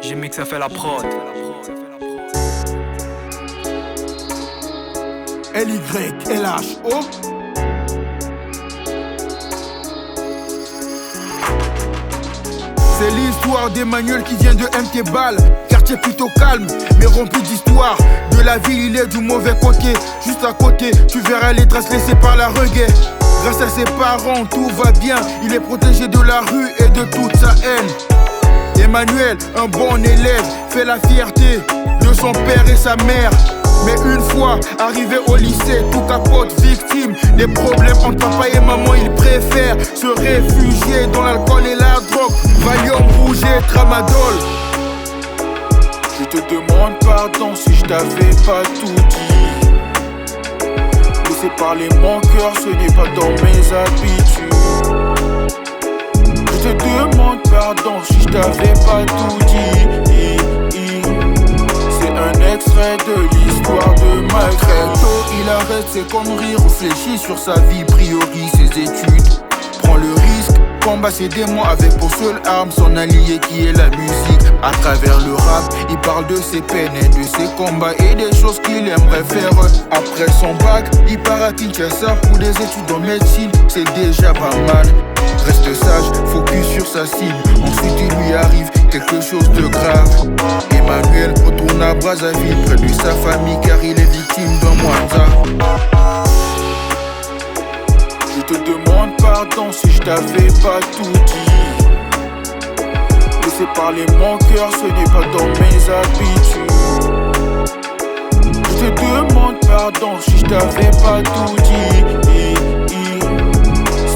J-Mix a fait la prod. L-Y-L-H-O. C'est l'histoire d'Emmanuel qui vient de MT Ball. Quartier plutôt calme, mais rempli d'histoire. De la ville, il est du mauvais côté. Juste à côté, tu verras les traces laissées par la reggae. Grâce à ses parents, tout va bien. Il est protégé de la rue et de toute sa haine. Emmanuel, un bon élève, fait la fierté de son père et sa mère. Mais une fois arrivé au lycée, tout capote, victime des problèmes entre papa et maman. Il préfère se réfugier dans l'alcool et la drogue. Valium, rouge et tramadol. Je te demande pardon si je t'avais pas tout dit. Laisser parler mon cœur, ce n'est pas dans mes habitudes. Je te demande pardon si je t'avais pas tout dit. C'est un extrait de l'histoire de ma vie. Très tôt, il arrête ses conneries, réfléchit sur sa vie, priorise ses études. Prend le risque, combat ses démons avec pour seule arme son allié qui est la musique. À travers le rap, il parle de ses peines et de ses combats et des choses qu'il aimerait faire. Après son bac, il part à Kinshasa pour des études en médecine. C'est déjà pas mal. Reste sage, focus sur sa cible. Ensuite il lui arrive quelque chose de grave. Emmanuel retourne à Brazzaville près de sa famille car il est victime d'un Mwanza. Je te demande pardon si je t'avais pas tout dit. Laisser parler mon cœur, ce n'est pas dans mes habitudes. Je te demande pardon si je t'avais pas tout dit.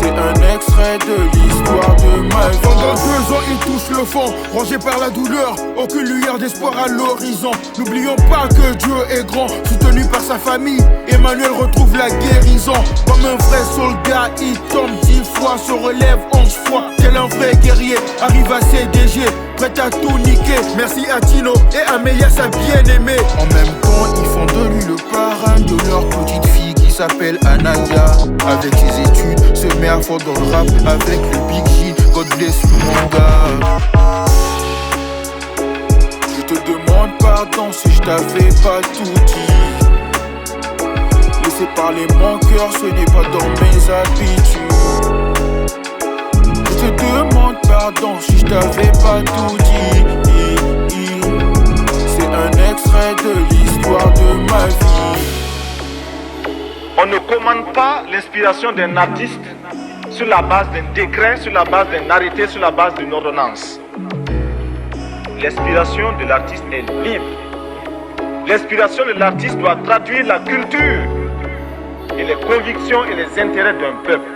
C'est un extrait de l'histoire de ma vie. Pendant 2 ans, il touche le fond, rongé par la douleur, aucune lueur d'espoir à l'horizon. N'oublions pas que Dieu est grand, soutenu par sa famille. Emmanuel retrouve la guérison. Comme un vrai soldat, il tombe 10 fois, se relève 11 fois. Tel un vrai guerrier, arrive à CDG, prêt à tout niquer. Merci à Tino et à Meya, sa bien-aimée. En même temps, ils font de lui le parrain de leur petite fille qui s'appelle Anaya. Avec ses études, se met à fond dans le rap avec le Big J. God bless you mon gars. Je te demande pardon si je t'avais pas tout dit. Laisser parler mon cœur, ce n'est pas dans mes habitudes. Je te demande pardon si je t'avais pas tout dit. C'est un extrait de l'histoire de ma vie. On ne commande pas l'inspiration d'un artiste sur la base d'un décret, sur la base d'un arrêté, sur la base d'une ordonnance. L'inspiration de l'artiste est libre. L'inspiration de l'artiste doit traduire la culture et les convictions et les intérêts d'un peuple.